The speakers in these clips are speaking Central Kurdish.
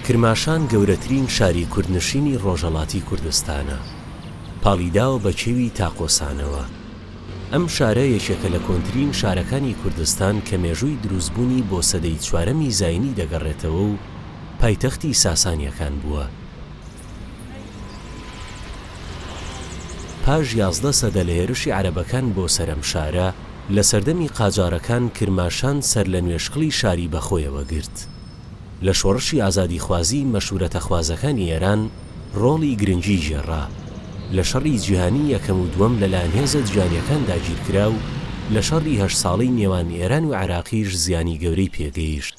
کرماشان گەورەترین شاری کوردنشینی ڕۆژهەڵاتی کوردستانە، پاڵیداوە بە چێوی تاقۆسانەوە. ئەم شارە یەکێکە لە کۆنترین شارەکانی کوردستان کە مێژووی دروستبوونی بۆ سەدەی چوارەمی زاینی دەگەڕێتەوە و پایتەختی ساسانیەکان بووە. پاش 11 سەدە لە هێرشی عەرەبەکان بۆ سەرەم شارە، لە سەردەمی قاجارەکان کرماشان سەر لە نوێشقڵی شاری بەخۆیەوە گرت. لە شۆڕشی ئازادیخوازی مەشورەتە خوازەکانی ئێران ڕۆڵی گرنگی ژێڕا، لە شەڕی جیهانی یەکەم و دووەم لەلایەن هێزە جیهانیەکان داگیرکرا و لە شەڕی 8 ساڵەی نێوان ئێران و عێراقیش زیانی گەورەی پێگەیشت.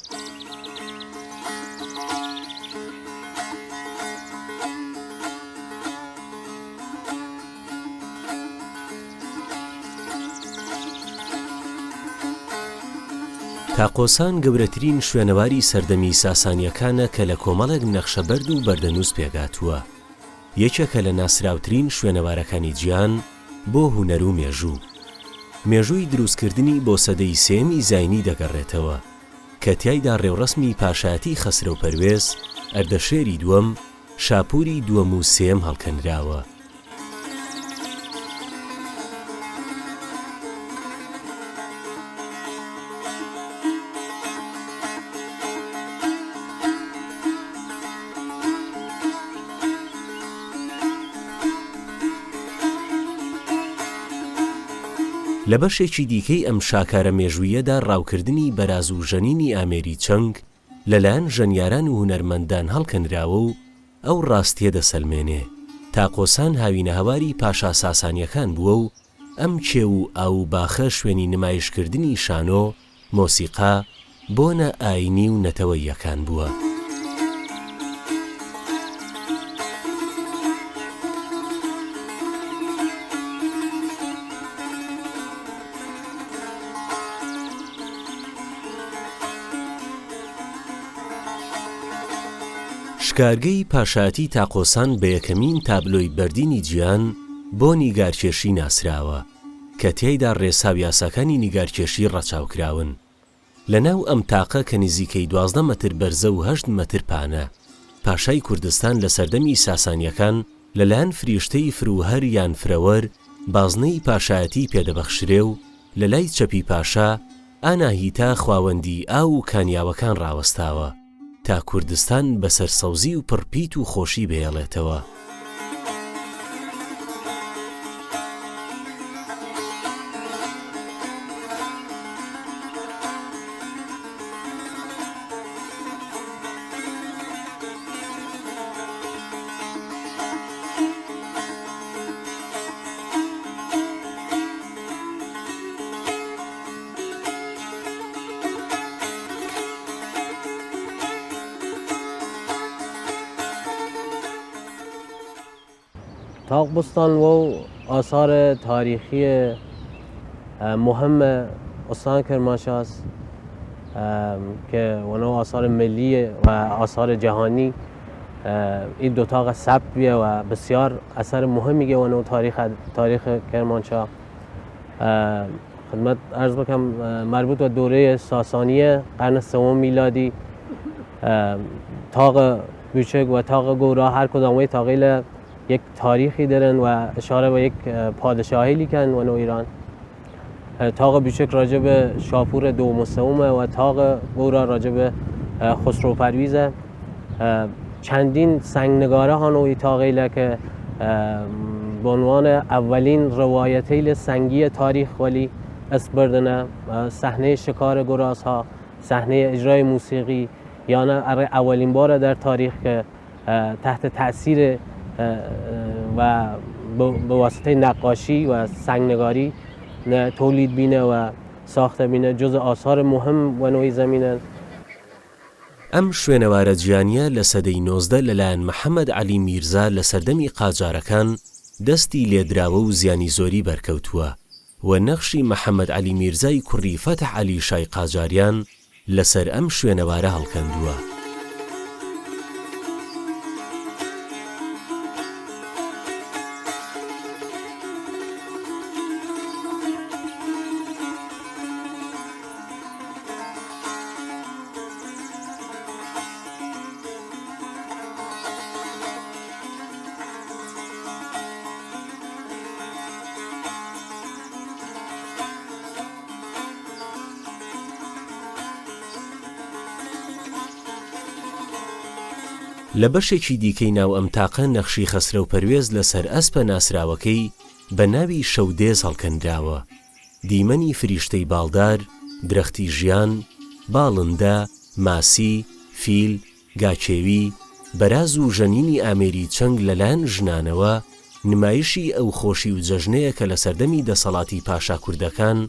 تاقۆسان گەورەترین شوێنەواری سەردەمی ساسانیەکانە کە لە کۆمەڵێک نەخشەبەرد و بەردەنووس پێگاتووە. یەکێکە لە ناسراوترین شوێنەوارەکانی جیهان بۆ هونەر و مێژوو. مێژووی دروستکردنی بۆ سەدەی سێمی زاینی دەگەڕێتەوە کە تیایدا ڕێوڕەسمی پاشایەتی خەسرە و پەروێز، ئەردەشێری دووەم، شاپووری دووەم و سێم هەڵکەنراوە. لە بەشێکی دیکەی ئەم شاکارە مێژوویەدا ڕاوکردنی بەراز و ژەنینی ئامێری چەنگ لەلایەن ژەنیاران و هونەرمەندان هەڵکەنراوە و ئەو ڕاستیە دەسەلمێنێ. تاقۆسان هاوینە هەواری پاشا ساسانیەکان بووە و ئەم کێو و ئاو باخە شوێنی نمایشکردنی شانۆ، مۆسیقا، بۆنە ئاینی و نەتەوەییەکان بووە. شکارگەی پاشایەتی تاقۆسان بە یەکەمین تابلۆی بەردینی جیهان بۆ نیگارکێشی ناسراوە کە تیایدا ڕێسا و یاساکانی نیگارکێشی ڕەچاوکراون. لەناو ئەم تاقە کە نزیکەی 12 مەتر بەرزە و 8 مەتر پانە، پاشای کوردستان لە سەردەمی ساسانیەکان لەلایەن فریشتەی فروهەر یان فرەوەر بازنەی پاشایەتی پێدەبەخشرێ و لە لای چەپی پاشا ئاناهیتا خواوەندی ئاو و کانیاوەکان ڕاوەستاوە تا کوردستان بەسەر سەوزی و پڕپیت و خۆشی بێڵێتەوە. تاقبستان و آثار تاریخی مهم استان کرمانشاه است که ونو آثار ملی و آثار جهانی. این دو تاق ثبتیه و بسیار اثر مهمی که ونو تاریخ کرمانشاه. خدمت عرض بکنم مربوط به دوره ساسانیه قرن سوم میلادی. تاق بوچک و تاق گورا هر کدامه تاقیل یک تاریخی دارن و اشاره به یک پادشاهی کن و نو ایران. تاق بیچک راجع به شاپور دوم و سومه و تاق گورا راجع به خسرو پرویزه. چندین سنگنگاره هانوی تاقیله که به عنوان اولین روایتی سنگی تاریخ ولی اسپردنه، صحنه شکار گراز ها، صحنه اجرای موسیقی، یعنی اولین بار در تاریخ که تحت تأثیر و به واسطه نقاشی و سنگنگاری تولید بینه و ساخته بینه جز آثار مهم و نوعی زمینن. ئەم شوێنەوارە جیهانیە لە سەدەی 19 لەلایەن محەممەد عەلی میرزا لە سەردەمی قاجارەکان دەستی لێدراوە و زیانی زۆری بەرکەوتووە و نەخشی محەممەد عەلی میرزای کوڕی فەتح عەلی شای قاجاریان لەسەر ئەم شوێنەوارە هەڵکەندووە. لە بەشێکی دیکەی ناو ئەم تاقە نەخشی خەسرە و پەروێز لەسەر ئەسپە ناسراوەکەی بە ناوی شەودێز هەڵکەندراوە. دیمەنی فریشتەی باڵدار، درەختی ژیان، باڵندە، ماسی، فیل، گاکێوی، بەراز و ژەنینی ئامێری چەنگ لەلایەن ژنانەوە نمایشی ئەو خۆشی و جەژنەیە کە لە سەردەمی دەسەڵاتی پاشا کوردەکان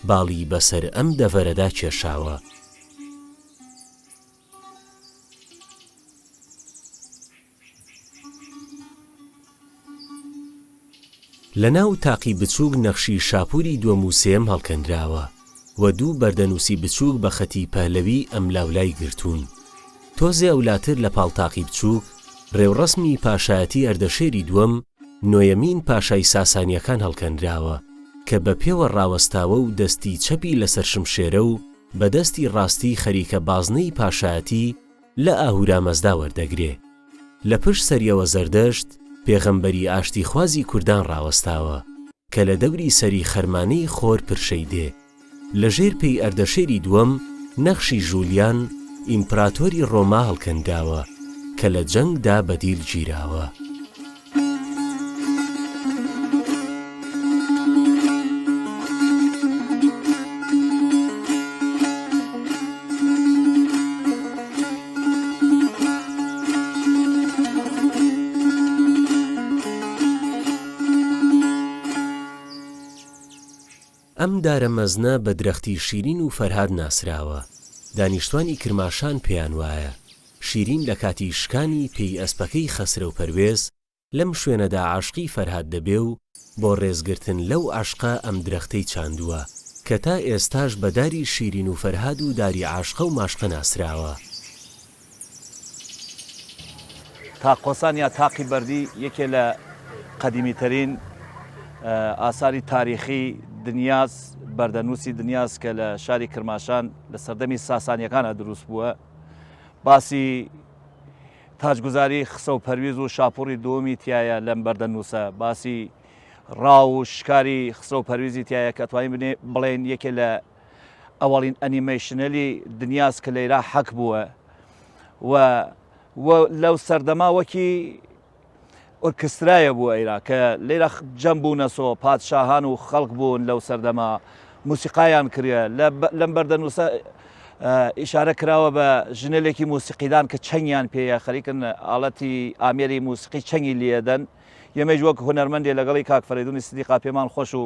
باڵی بەسەر ئەم دەڤەرەدا کێشاوە. لە ناو تاقی بچووک نەخشی شاپوری دووەم و سێم هەڵکەندراوە و دوو بەردەنووسی بچووک بە خەتی پەهلەوی ئەم لاولای گرتوون. تۆزێ ئەولاتر لە پاڵتاقی بچووک ڕێوڕەسمی پاشایەتی ئەردەشێری دووەم نۆیەمین پاشای ساسانیەکان هەڵکەندراوە کە بە پێوە ڕاوەستاوە و دەستی چەپی لەسەر شمشێرە و بە دەستی ڕاستی خەریکە بازنەی پاشایەتی لە ئاهورامەزدا وەردەگرێ. لە پشت سەریەوە زەردەشت پێغەمبەری ئاشتی خوازی کوردان ڕاوەستاوە کە لە دەوری سەری خەرمانەی خۆر پرشەی دێ. لە ژێر پێی ئەردەشێری دووەم نەخشی ژولیان ئیمپراتۆری ڕۆما هەڵکەنداوە کە لە جەنگدا بەدیل گیراوە. ئەم دارە مەزنە بە درەختی شیرین و فەرهاد ناسراوە. دانیشتوانی کرماشان پێیان وایە شیرین لە کاتی شکانی پێی ئەسپەکەی خەسرە و پەروێز لەم شوێنەدا عاشقی فەرهاد دەبێ و بۆ ڕێزگرتن لەو عاشقە ئەم درەختەی چاندووە کە تا ئێستاش بە داری شیرین و فەرهاد و داری عاشقە و ماشقە ناسراوە. تاقۆسان یا تاقی بەردی یەکێ لە قەدیمیترین ئاساری تاریخی دنیاس، بەردەنووسی دنیاس کە لە شاری کرماشان لە سەردەمی ساسانیەکانە دروست بووە. باسی تاجگوزاری خسە و پەرویز و شاپوری دووەمی تایە لەم بەردەنووسە. باسی ڕاو و شکاری خسە و پەرویزی تایە کە توانین بڵێن یەکێ لە ئەوەڵین ئەنیمەیشنەلی دنیاس کە لەیرا حەک بووە و لەو سەردەما وەکی ئۆرکسترایە بوو ئەیرا کە لێرە جەم بوونەسۆ پادشاهان و خەڵک بوون لەو سەردەما موسیقایان کردە. لەم بەردەنووسە ئیشارە کراوە بە ژنێلێکی موسیقیدان کە چەنگیان پێیە خەریکن ئاڵەتی ئامێری موسیقی چەنگی لێدەن. ئێمەش وەک هونەرمەندێ لەگەڵی کاک فەریدونی سیدیقا پێمان خۆش و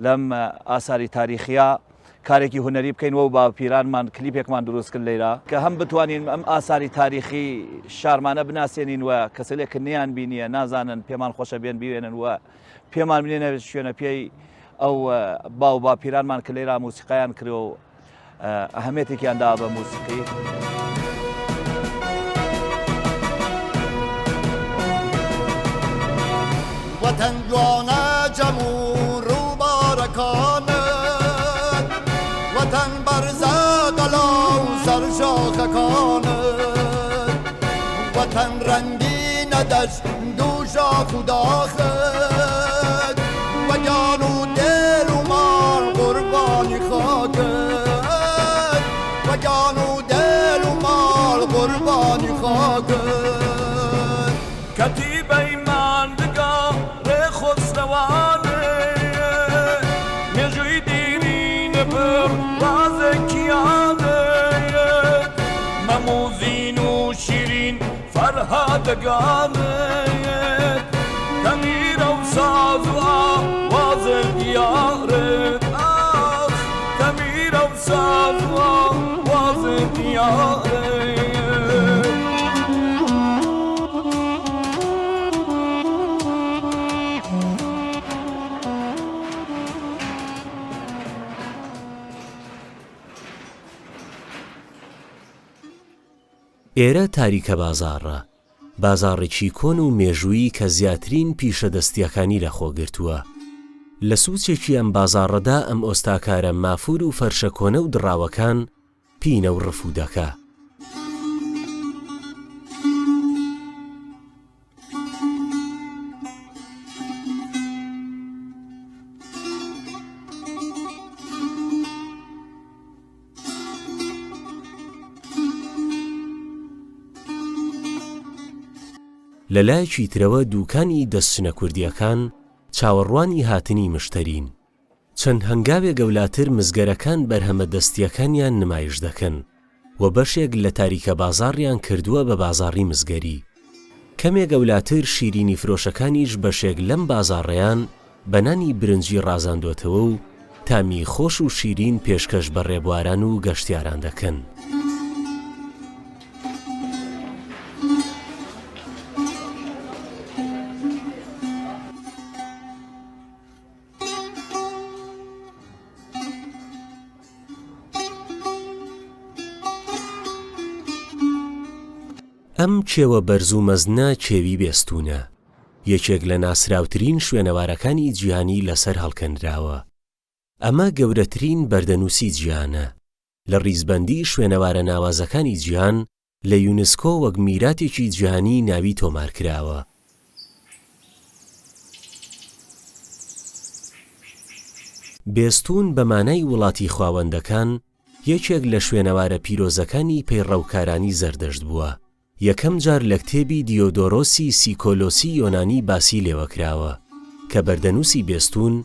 لەم ئاساری تاریخیە کارێکی هونەری بکەین و باپیرانمان کلیپێکمان دروست کرد لێرە کە هەم بتوانین ئەم ئاساری تاریخی شارمانە بناسیێنین و کەسێک نیان بینیە نازانن پێمان خۆشە بێن بیوێنن و پێمان بینێنە شوێنە پێی ئەو باو باپیرانمان کە لێرە موسیقایان کرد و ئەهەمێتێکیاندا بە موسیقی. وەتەن جوانە جەم و ڕووبارەکانت، وەتەن بەرزە دەڵاو سەرشاخەکانت، وەتەن ڕەنگینە دەست دوو شاخ و داخت، وەگیان و دێل و ماڵ قوربانی خاکت، وەگیان و دێل و ماڵ قوربانی خاکت. کەتیبەیمان دگا ڕێخۆستەوانێ مێژووی دیرینە بڕ ڕازێکیانێت مەموزین و شیرین فەرهادەگانێت کەمیرە و ساز و ئاوازە دیارێت کەمیرە و ساز و ئاوازە دیارێت. ئێرە تاریکە بازاڕە، بازاڕێکی کۆن و مێژووی کە زیاترین پیشە دەستیەکانی لەخۆگرتووە. لە سوچێکی ئەم بازاڕەدا ئەم ئۆستاکارە مافور و فەرشە کۆنە و دڕاوەکان پینە و ڕفودەکە. لەلایەکی ترەوە دووکانی دەستچنە کوردیەکان چاوەڕوانی هاتنی مشتەرین. چەند هەنگاوێ گەولاتر مزگەرەکان بەرهەمە دەستیەکانیان نمایش دەکەن و بەشێک لە تاریکە بازاڕیان کردووە بە بازاڕی مزگەری. کەمێک گەولاتر شیرینی فرۆشەکانیش بەشێک لەم بازاڕەیان بە نانی برنجی ڕازاندۆتەوە و تامی خۆش و شیرین پێشکەش بە ڕێبواران و گەشتیاران دەکەن. ئەم کێوە بەرز و مەزنە کێوی بێستونە، یەکێک لە ناسراوترین شوێنەوارەکانی جیهانی لەسەر هەڵکەندراوە. ئەمە گەورەترین بەردەنووسی جیهانە. لە ڕیزبەندی شوێنەوارە ناوازەکانی جیهان لە یونسکۆ وەک میراتێکی جیهانی ناوی تۆمار کراوە. بێستون بە مانای وڵاتی خاوەندەکان یەکێک لە شوێنەوارە پیرۆزەکانی پەیڕەوکارانی زەردەشت بووە. یەکەم جار لە کتێبی دیۆدۆرۆسی سیکۆلۆسی یۆنانی باسی لێوەکراوە کە بەردەنووسی بێستون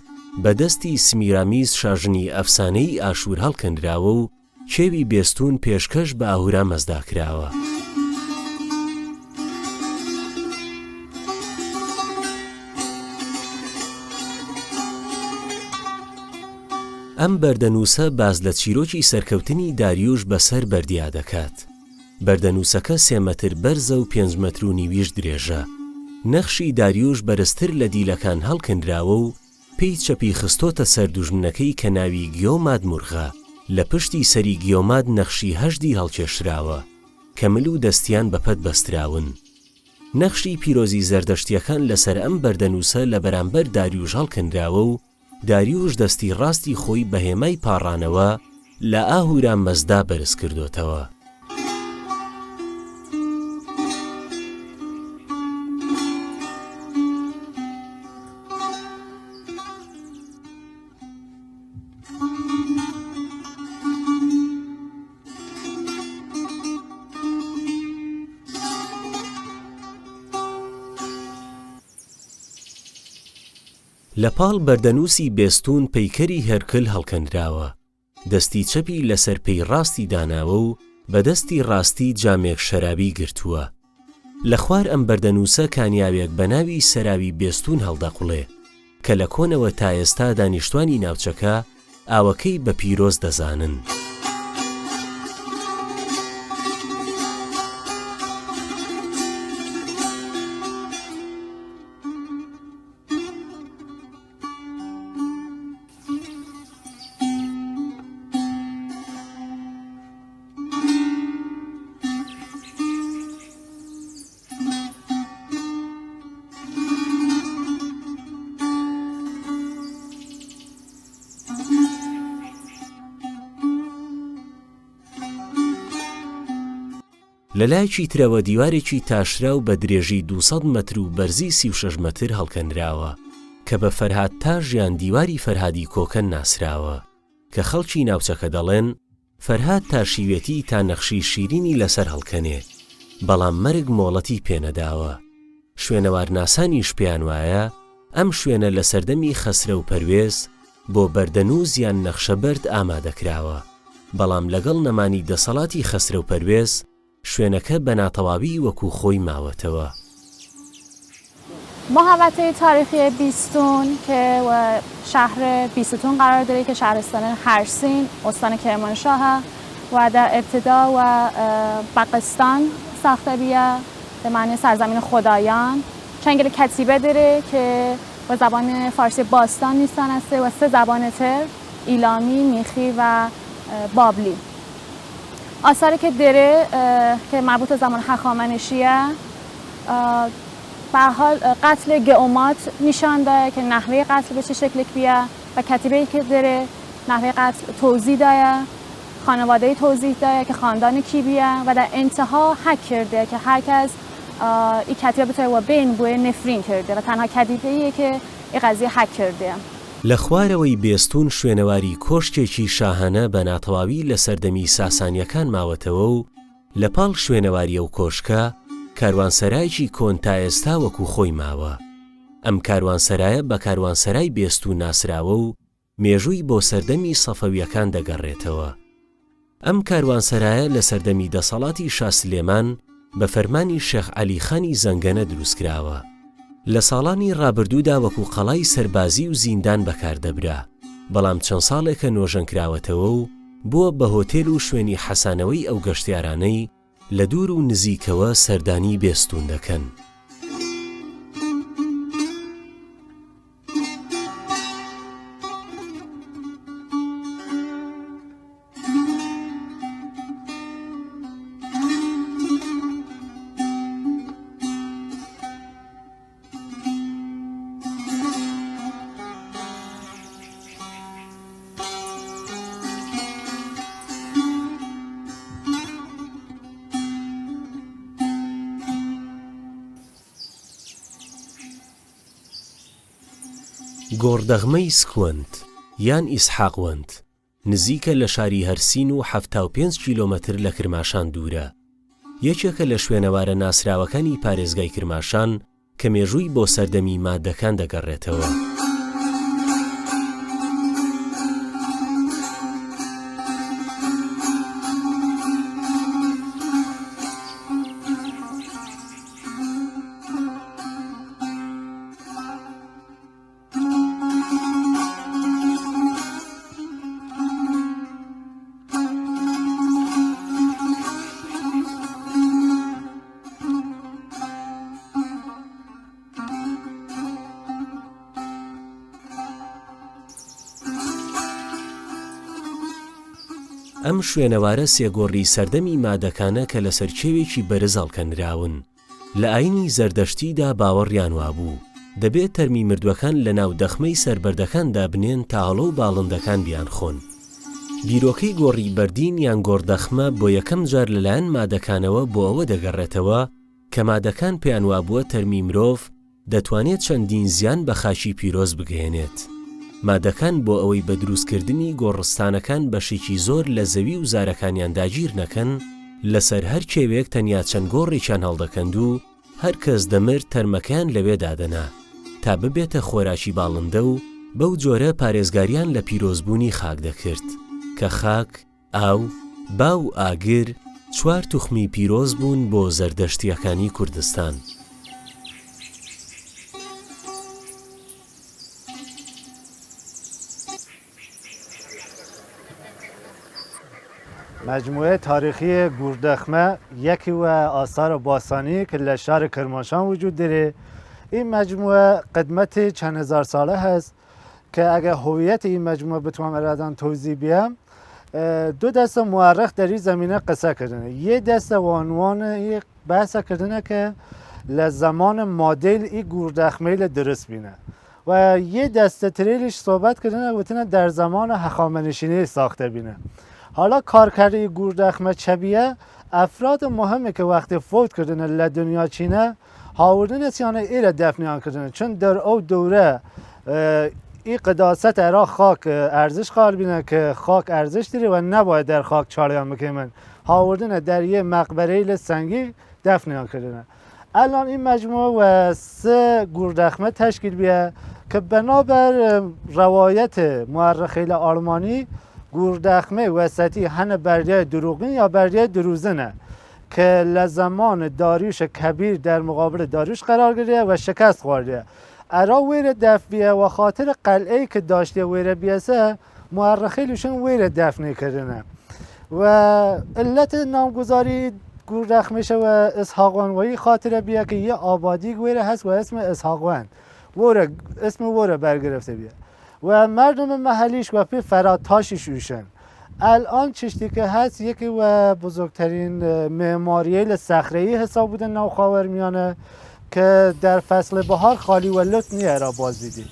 بەدەستی سمیرامیز شاژنی ئەفسانەی ئاشور هەڵکەندراوە و کێوی بێستون پێشکەش بە ئاهورا مەزداکراوە. ئەم بەردەنووسە باز لە چیرۆکی سەرکەوتنی داریوش بەسەر بەردیا دەکات. بەردەنووسەکە 3 مەتر بەرزە و 5.5 مەتر درێژە. نەخشی داریوش بەرزتر لە دیلەکان هەڵکەندراوە و پێی چەپی خستۆتە سەر دوژمنەکەی کە ناوی گیۆماد مورغە. لە پشتی سەری گیۆماد نەخشی هەژدی هەڵکێشراوە کە مل و دەستیان بەپەت بەستراون. نەخشی پیرۆزی زەردەشتیەکان لەسەر ئەم بەردەنووسە لە بەرامبەر داریوش هەڵکەندراوە و داریوش دەستی ڕاستی خۆی بە هێمای پاڕانەوە لە ئاهورا مەزدا بەرز کردوتەوە. لە پاڵ بەردەنووسی بێستون پەیکەری هێرکل هەڵکەندراوە. دەستی چەپی لەسەر پێی ڕاستی داناوە و بە دەستی ڕاستی جامێک شەرابی گرتووە. لە خوار ئەم بەردەنووسە کانیاوێک بە ناوی سەراوی بێستون هەڵدەقوڵێ کە لە کۆنەوە تا ئێستا دانیشتوانی ناوچەکە ئاوەکەی بە پیرۆز دەزانن. لەلایەکی ترەوە دیوارێکی تاشرا و بە درێژی 200 مەتر و بەرزی 36 مەتر هەڵکەندراوە کە بە فەرهاد تاژ یان دیواری فەرهادی کۆکە ناسراوە کە خەڵکی ناوچەکە دەڵێن فەرهاد تاشیوێتی تا نەخشی شیرینی لەسەر هەڵکەنێ، بەڵام مەرگ مۆڵەتی پێنەداوە. شوێنەوارناسانیش پێیان وایە ئەم شوێنە لە سەردەمی خەسرە و پەروێز بۆ بەردەنووز یان نەخشەبەرد ئامادەکراوە، بەڵام لەگەڵ نەمانی دەسەڵاتی خەسرە و پەروێز شوێنەکە بە ناتەواوی وەکو خۆی ماوەتەوە. محوطه تاریخی بیستون که شهر بیستون قرار داره که شهرستان هرسین استان کرمانشاه و در ابتدا و بقستان ساخته بیه به معنی سرزمین خدایان. چنگل کتیبه داره که با زبان فارسی باستان نیستان است و 3 زبان تر ایلامی، میخی و بابلی. آثاری که داره که مربوط به زمان هخامنشیه به حال قتل گئومات نشان داده که نحوه قتل به چه شکلی بیه و کتیبه‌ای که داره نحوه قتل توضیح داده، خانواده توضیح داده که خاندان کی بیه و در انتها حک کرده که هر کس این کتیبه بتونه و بین بوی نفرین کرده و تنها کتیبه‌ایه که این قضیه حک کرده. لە خوارەوەی بێستون شوێنەواری کۆشتێکی شاهانە بە ناتەواوی لە سەردەمی ساسانیەکان ماوەتەوە و لە پاڵ شوێنەواریە و کۆشکە کاروانسەرایەکی کۆن تا ئێستا وەکو خۆی ماوە. ئەم کاروانسەرایە بە کاروانسەرای بێستوون ناسراوە و مێژووی بۆ سەردەمی سەفەویەکان دەگەڕێتەوە. ئەم کاروانسەرایە لە سەردەمی دەسەڵاتی شا سلێمان بە فەرمانی شێخ عەلیخانی زەنگەنە دروستکراوە. لە ساڵانی ڕابردوودا وەکو قەڵای سەربازی و زیندان بەکاردەبرا، بەڵام چەند ساڵێکە نۆژەنکراوەتەوە و بووە بە هۆتێل و شوێنی حەسانەوەی ئەو گەشتیارانەی لە دوور و نزیکەوە سەردانی بێستوون دەکەن. گۆڕدەغمەی سکوەند یان ئیسحاقوەند نزیکە لە شاری هەرسین و 75 کیلۆمەتر لە کرماشان دوورە. یەکێکە لە شوێنەوارە ناسراوەکانی پارێزگای کرماشان کە مێژووی بۆ سەردەمی مادەکان دەگەڕێتەوە. ئەم شوێنەوارە سێگۆڕی سەردەمی مادەکانە کە لە سەرچێوێکی بەرز هەڵکەنراون. لە ئاینی زەردەشتیدا باوەڕیان وابوو دەبێت تەرمی مردووەکان لە ناو دەخمەی سەربەردەکاندا بنێن تا هەڵە و باڵندەکان بیان خۆن. بیرۆکەی گۆڕی بەردین یان گۆڕدەخمە بۆ یەکەم جار لەلایەن مادەکانەوە بۆ ئەوە دەگەڕێتەوە کە مادەکان پێیان وابووە تەرمی مرۆڤ دەتوانێت چەندین زیان بە خاچی پیرۆز بگەێنێت. مادەکان بۆ ئەوەی بە دروستکردنی گۆڕستانەکان بەشێکی زۆر لە زەوی و زارەکانیان داگیر نەکەن، لەسەر هەر کێوێک تەنیا چەند گۆڕێکیان هەڵدەکەند و هەر کەس دەمرد تەرمەکەیان لەوێ دادەنا تا ببێتە خۆراکی باڵندە و بەو جۆرە پارێزگاریان لە پیرۆزبوونی خاک دەکرد کە خاک، ئاو، با و ئاگر 4 توخمی پیرۆز بوون بۆ زەردەشتیەکانی کوردستان. مجموعه تاریخی گوردخمه یکی و آثار باستانی که در شهر کرمانشاه وجود داره. این مجموعه قدمت چند هزار ساله هست که اگر هویت این مجموعه بتونم ارادان توضیح بیام، 2 دست مورخ در این زمینه قصه کردنه. یه دست و عنوان یک بحث کردنه که لزمان مدل این گوردخمه درست بینه و یه دست تریلش صحبت کردنه بتونه در زمان هخامنشیانی ساخته بینه. حالا کارکرد گوردخمه چبیه افراد مهمی که وقتی فوت کردن لدنیا چینه هاوردن اسیانه ایره دفنیان کردن، چون در او دوره این قداست ارا خاک ارزش قائل بینه که خاک ارزش داره و نباید در خاک چالیان بکنن، هاوردن در یه مقبره سنگی دفنیان کردن. الان این مجموعه و 3 گوردخمه تشکیل بیه که بنابر روایت مورخین آلمانی گوردخمه وسطی هن بردیه دروغین یا بردیه دروزنه که لزمان داریوش کبیر در مقابل داریوش قرار گرفته و شکست خورده. ارا ویر دفنیه و خاطر قلعه که داشته ویر بیاسه مورخینشون ویر دفنی کردنه و علت نامگذاری گوردخمه و اسحاقوان وی خاطر بیه که یه آبادی ویر هست و اسم اسحاقوان اسم وره برگرفته بیه و مردم محلیش و پی فراتاشیش روشن. الان چشتی که هست یکی و بزرگترین معماریه صخره‌ای حساب بوده ناو خاورمیانه که در فصل بهار خالی و لط نیه را باز دیدیم.